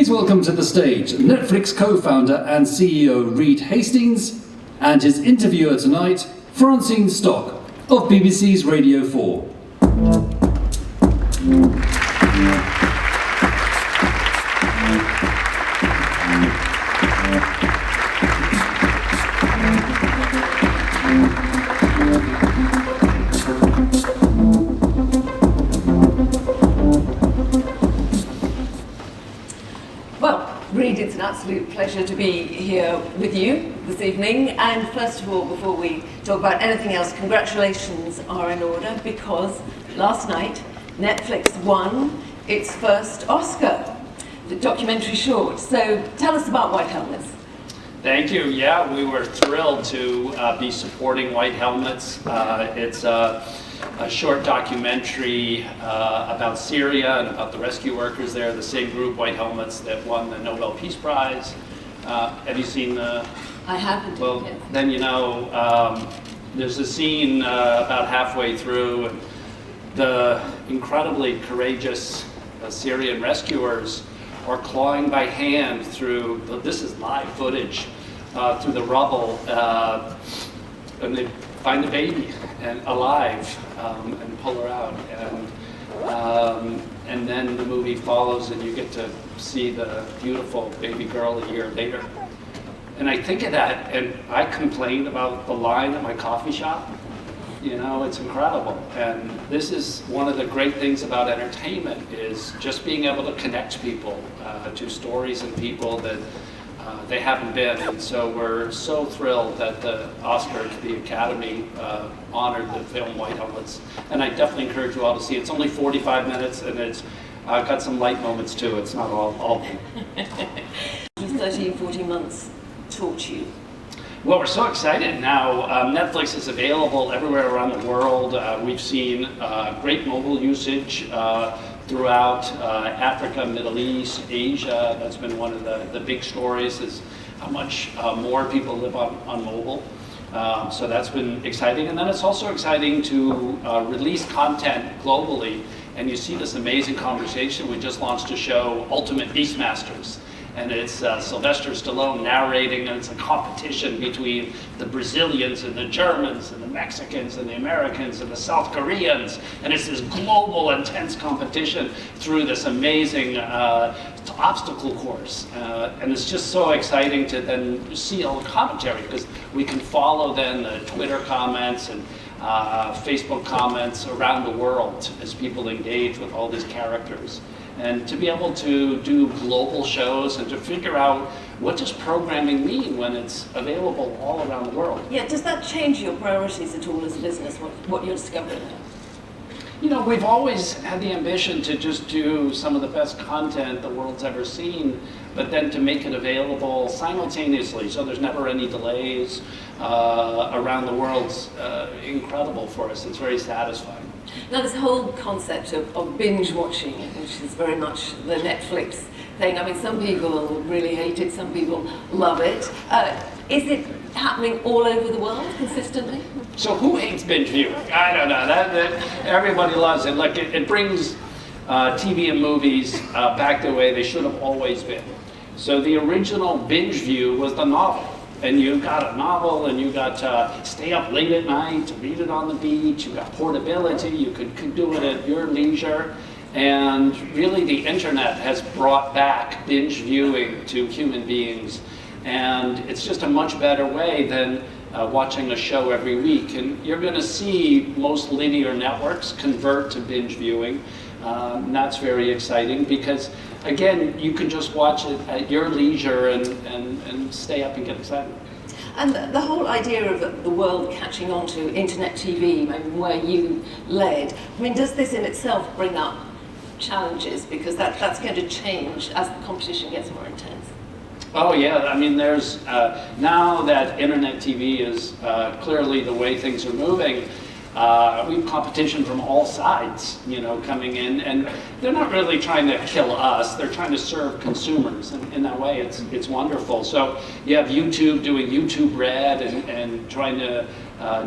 Please welcome to the stage Netflix co-founder and CEO Reed Hastings and his interviewer tonight, Francine Stock of BBC's Radio 4. Reed, it's an absolute pleasure to be here with you this evening. And first of all, before we talk about anything else, congratulations are in order because last night Netflix won its first Oscar, the documentary short. So tell us about White Helmets. Thank you. Yeah, we were thrilled to be supporting White Helmets. It's a short documentary about Syria and about the rescue workers there, the same group, White Helmets, that won the Nobel Peace Prize. Have you seen the... I haven't. Well, yes. Then you know, there's a scene about halfway through, and the incredibly courageous Syrian rescuers are clawing by hand through, this is live footage, through the rubble, and they find a baby and alive and pull her out, and then the movie follows and you get to see the beautiful baby girl a year later. And I think of that and I complain about the line at my coffee shop. You know, it's incredible. And this is one of the great things about entertainment is just being able to connect people to stories and people that they haven't been. And so we're so thrilled that the Oscar, the Academy, honored the film White Helmets. And I definitely encourage you all to see it. It's only 45 minutes and it's got some light moments too. It's not all. 13, 14 months taught you. Well, we're so excited now. Netflix is available everywhere around the world. We've seen great mobile usage throughout Africa, Middle East, Asia. That's been one of the big stories is how much more people live on mobile. So that's been exciting. And then it's also exciting to release content globally. And you see this amazing conversation. We just launched a show, Ultimate Beastmasters. And it's Sylvester Stallone narrating, and it's a competition between the Brazilians and the Germans and the Mexicans and the Americans and the South Koreans. And it's this global, intense competition through this amazing obstacle course. And it's just so exciting to then see all the commentary, because we can follow then the Twitter comments and Facebook comments around the world as people engage with all these characters. And to be able to do global shows and to figure out what does programming mean when it's available all around the world. Yeah, does that change your priorities at all as a business, what you're discovering now? You know, we've always had the ambition to just do some of the best content the world's ever seen, but then to make it available simultaneously, so there's never any delays around the world's incredible for us. It's very satisfying. Now, this whole concept of binge watching, which is very much the Netflix thing. I mean, some people really hate it, some people love it. Is it happening all over the world consistently? So who hates binge viewing? I don't know. That everybody loves it. Like it brings TV and movies back the way they should have always been. So the original binge view was the novel. And you got a novel, and you got to stay up late at night to read it on the beach. You got portability. You could do it at your leisure. And really, the internet has brought back binge viewing to human beings. And it's just a much better way than watching a show every week. And you're going to see most linear networks convert to binge viewing. And that's very exciting because, again, you can just watch it at your leisure and stay up and get excited. And the whole idea of the world catching on to internet TV, where you led, I mean, does this in itself bring up challenges? Because that's going to change as the competition gets more intense. Oh yeah, I mean there's, now that internet TV is clearly the way things are moving, we have competition from all sides, you know, coming in, and they're not really trying to kill us, they're trying to serve consumers, and in that way it's wonderful. So you have YouTube doing YouTube Red and trying to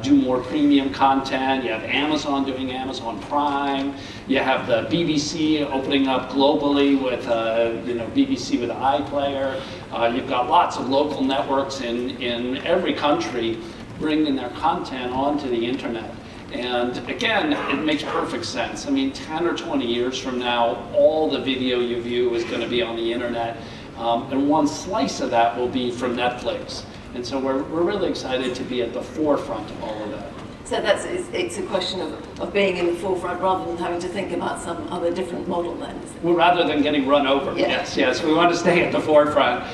do more premium content. You have Amazon doing Amazon Prime. You have the BBC opening up globally with BBC with iPlayer. You've got lots of local networks in every country bringing their content onto the internet. And again, it makes perfect sense. I mean, 10 or 20 years from now, all the video you view is going to be on the internet. And one slice of that will be from Netflix. And so we're really excited to be at the forefront of all of that. So it's a question of being in the forefront rather than having to think about some other different model then. Well, rather than getting run over. Yeah. Yes. We want to stay at the forefront,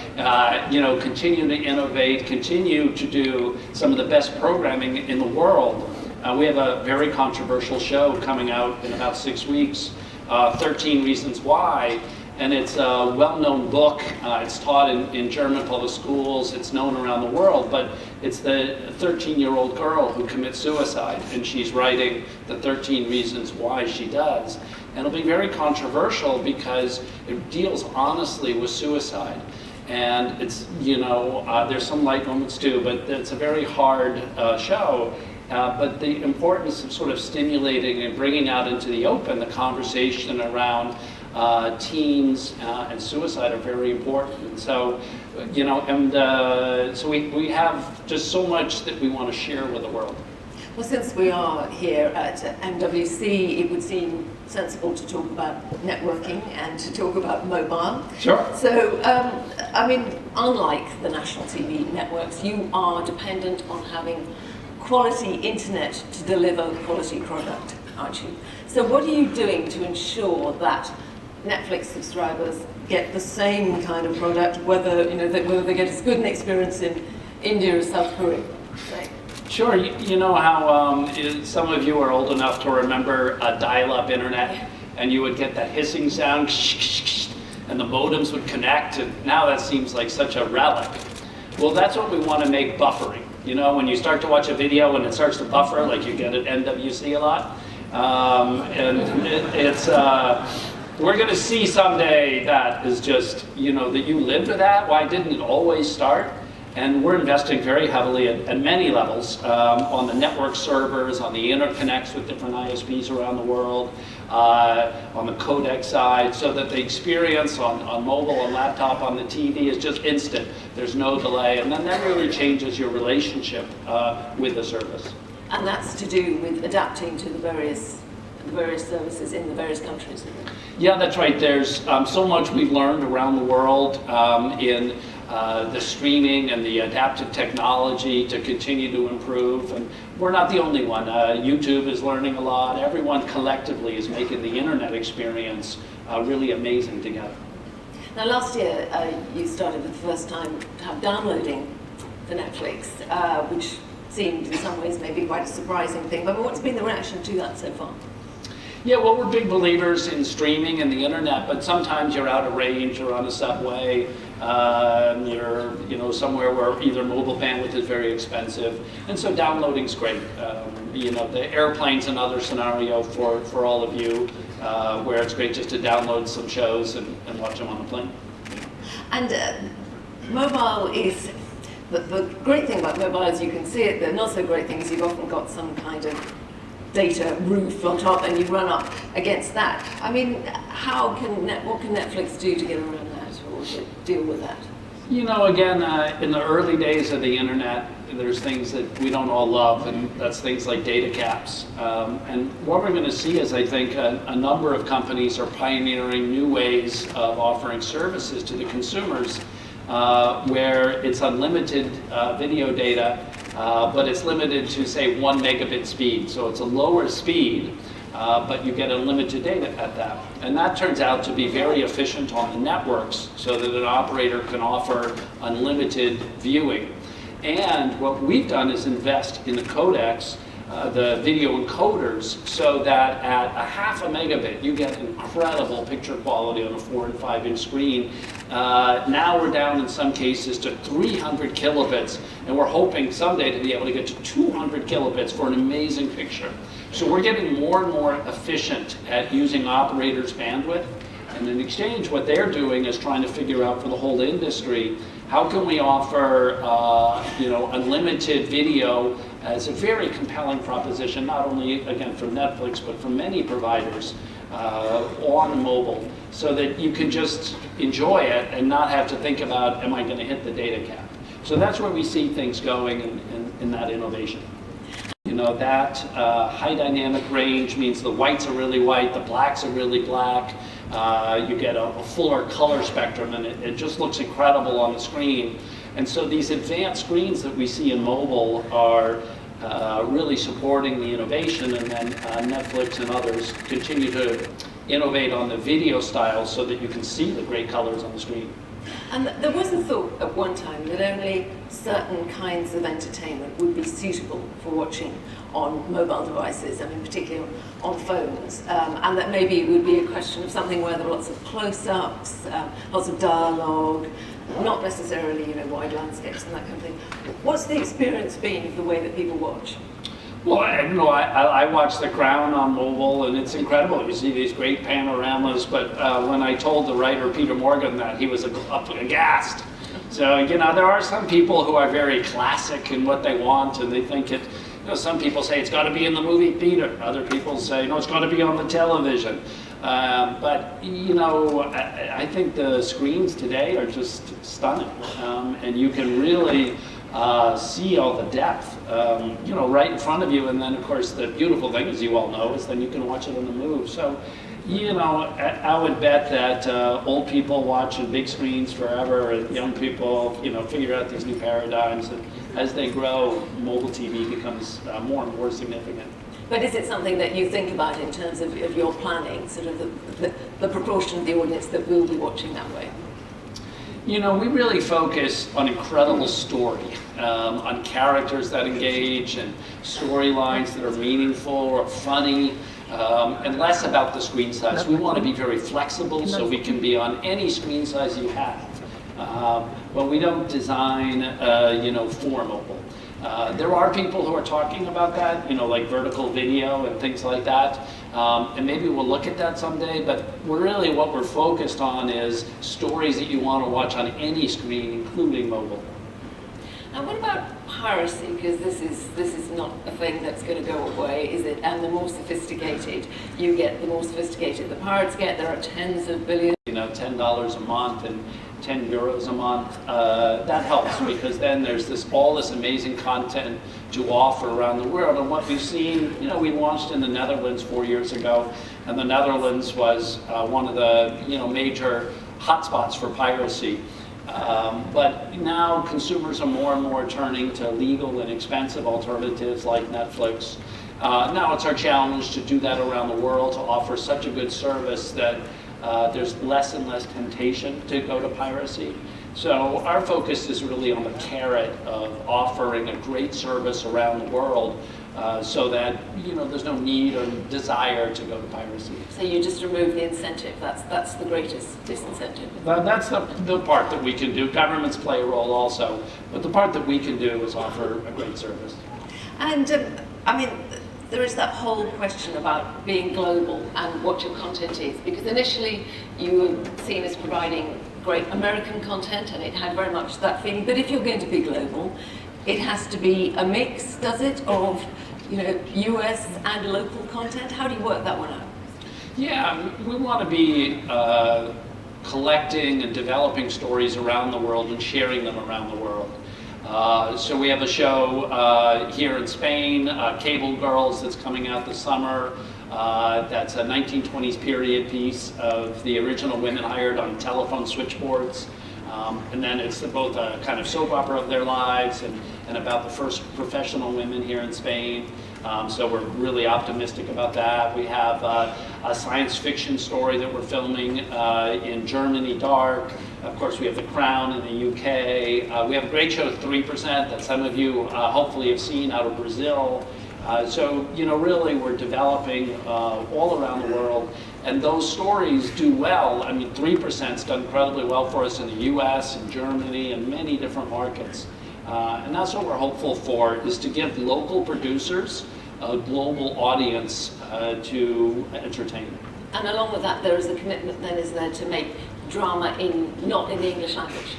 continue to innovate, continue to do some of the best programming in the world. We have a very controversial show coming out in about 6 weeks, 13 Reasons Why. And it's a well-known book. It's taught in German public schools. It's known around the world. But it's the 13-year-old girl who commits suicide. And she's writing the 13 reasons why she does. And it'll be very controversial because it deals honestly with suicide. And it's, there's some light moments too, but it's a very hard show. But the importance of sort of stimulating and bringing out into the open the conversation around teens and suicide are very important. And so, so we have just so much that we want to share with the world. Well, since we are here at MWC, it would seem sensible to talk about networking and to talk about mobile. Sure. So, unlike the national TV networks, you are dependent on having quality internet to deliver quality product, aren't you? So what are you doing to ensure that Netflix subscribers get the same kind of product, whether they get as good an experience in India as South Korea, say? Sure. You know how some of you are old enough to remember dial-up internet, and you would get that hissing sound, and the modems would connect, and now that seems like such a relic. Well, that's what we want to make buffering. When you start to watch a video and it starts to buffer, like you get at MWC a lot, we're going to see someday that is just, that you lived with that. Why didn't it always start? And we're investing very heavily at many levels on the network servers, on the interconnects with different ISPs around the world, on the codec side, so that the experience on mobile and laptop on the TV is just instant. There's no delay, and then that really changes your relationship with the service. And that's to do with adapting to the various services in the various countries. Yeah, that's right. There's so much we've learned around the world in the streaming and the adaptive technology to continue to improve. And we're not the only one. YouTube is learning a lot. Everyone collectively is making the internet experience really amazing together. Now, last year, you started for the first time to have downloading for Netflix, which seemed in some ways maybe quite a surprising thing. But what's been the reaction to that so far? Yeah, well, we're big believers in streaming and the internet, but sometimes you're out of range, you're on a subway, you're somewhere where either mobile bandwidth is very expensive, and so downloading's great. The airplane's another scenario for all of you, where it's great just to download some shows and watch them on the plane. And mobile is, the great thing about mobile is you can see it. The not so great thing is you've often got some kind of data roof on top and you run up against that. I mean, what can Netflix do to get around that or to deal with that? Again, in the early days of the internet, there's things that we don't all love, and that's things like data caps. And what we're going to see is, I think, a number of companies are pioneering new ways of offering services to the consumers where it's unlimited video data, but it's limited to, say, 1 megabit speed. So it's a lower speed, but you get unlimited data at that. And that turns out to be very efficient on the networks so that an operator can offer unlimited viewing. And what we've done is invest in the codecs, the video encoders, so that at a 0.5 megabit you get incredible picture quality on a 4 and 5 inch screen. Now we're down in some cases to 300 kilobits, and we're hoping someday to be able to get to 200 kilobits for an amazing picture. So we're getting more and more efficient at using operators' bandwidth, and in exchange what they're doing is trying to figure out for the whole industry, how can we offer unlimited video as a very compelling proposition, not only, again, for Netflix, but for many providers on mobile, so that you can just enjoy it and not have to think about, am I going to hit the data cap? So that's where we see things going in that innovation. You know, that high dynamic range means the whites are really white, the blacks are really black. You get a fuller color spectrum, and it just looks incredible on the screen. And so these advanced screens that we see in mobile are really supporting the innovation, and then Netflix and others continue to innovate on the video style so that you can see the great colors on the screen. And there was a thought at one time that only certain kinds of entertainment would be suitable for watching on mobile devices, I mean particularly on phones, and that maybe it would be a question of something where there are lots of close-ups, lots of dialogue, not necessarily, you know, wide landscapes and that kind of thing. What's the experience been of the way that people watch? Well, I watch The Crown on mobile, and it's incredible. You see these great panoramas, but when I told the writer Peter Morgan that, he was aghast. So, you know, there are some people who are very classic in what they want, and they think it, you know, some people say it's got to be in the movie theater. Other people say, no, it's got to be on the television. But, you know, I think the screens today are just stunning, and you can really see all the depth, you know, right in front of you. And then, of course, the beautiful thing, as you all know, is then you can watch it on the move. So, you know, I would bet that old people watch on big screens forever, and young people, you know, figure out these new paradigms. And as they grow, mobile TV becomes more and more significant. But is it something that you think about in terms of your planning, sort of the proportion of the audience that will be watching that way? You know, we really focus on incredible story, on characters that engage and storylines that are meaningful or funny, and less about the screen size. We want to be very flexible so we can be on any screen size you have. But we don't design, you know, for mobile. There are people who are talking about that, you know, like vertical video and things like that. And maybe we'll look at that someday, but really what we're focused on is stories that you want to watch on any screen, including mobile. And what about piracy? Because this is not a thing that's going to go away, is it? And the more sophisticated you get, the more sophisticated the pirates get. There are tens of billions. You know, $10 a month and 10 euros a month, that helps, because then there's all this amazing content to offer around the world. And what we've seen, you know, we launched in the Netherlands 4 years ago, and the Netherlands was one of the, you know, major hotspots for piracy. But now consumers are more and more turning to legal and expensive alternatives like Netflix. Now it's our challenge to do that around the world, to offer such a good service that there's less and less temptation to go to piracy. So our focus is really on the carrot of offering a great service around the world, so that, you know, there's no need or desire to go to piracy. So you just remove the incentive. That's the greatest disincentive. That's the part that we can do. Governments play a role also, but the part that we can do is offer a great service. And I mean, there is that whole question about being global and what your content is, because initially you were seen as providing great American content, and it had very much that feeling. But if you're going to be global, it has to be a mix, does it, of, you know, US and local content? How do you work that one out? Yeah, we want to be collecting and developing stories around the world and sharing them around the world. So we have a show here in Spain, Cable Girls, that's coming out this summer. That's a 1920s period piece of the original women hired on telephone switchboards. And then it's both a kind of soap opera of their lives and about the first professional women here in Spain. So we're really optimistic about that. We have a science fiction story that we're filming in Germany, Dark. Of course, we have The Crown in the UK. We have a great show, 3%, that some of you hopefully have seen, out of Brazil. So, you know, really we're developing all around the world, and those stories do well. I mean, 3%'s done incredibly well for us in the US and Germany and many different markets. And that's what we're hopeful for, is to give local producers a global audience to entertain. And along with that, there is a commitment then, is there, to make drama not in the English language?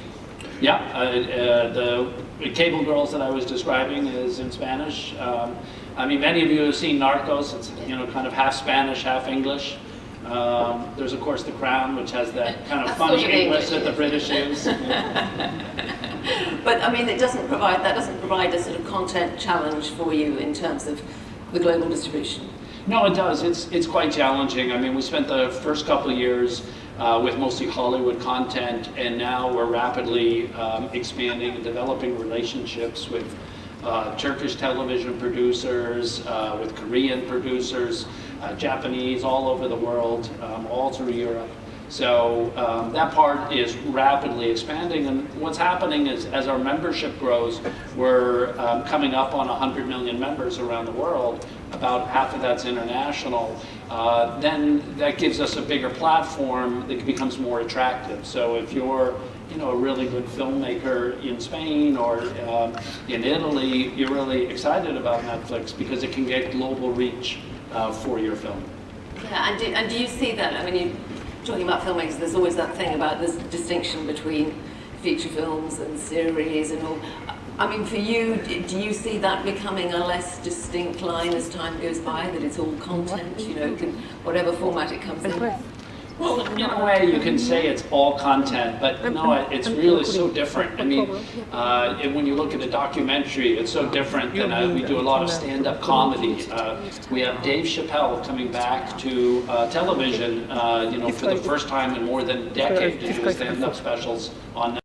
Yeah, The Cable Girls that I was describing is in Spanish. I mean, many of you have seen Narcos. It's, you know, kind of half Spanish, half English. There's, of course, The Crown, which has that kind of funny English that the British use. But, I mean, that doesn't provide a sort of content challenge for you in terms of the global distribution. No, it does. It's quite challenging. I mean, we spent the first couple of years with mostly Hollywood content, and now we're rapidly expanding and developing relationships with Turkish television producers, with Korean producers, Japanese, all over the world, all through Europe. So that part is rapidly expanding, and what's happening is as our membership grows, we're coming up on 100 million members around the world. About half of that's international. Then that gives us a bigger platform that becomes more attractive. So if you're, you know, a really good filmmaker in Spain or in Italy, you're really excited about Netflix because it can get global reach for your film. Yeah, and do you see that? I mean, you're talking about filmmakers, there's always that thing about this distinction between feature films and series and all. I mean, for you, do you see that becoming a less distinct line as time goes by, that it's all content, you know, whatever format it comes in? Well, in a way, you can say it's all content, but no, it's really so different. I mean, when you look at a documentary, it's so different than we do a lot of stand-up comedy. We have Dave Chappelle coming back to television, you know, for the first time in more than a decade to do stand-up specials on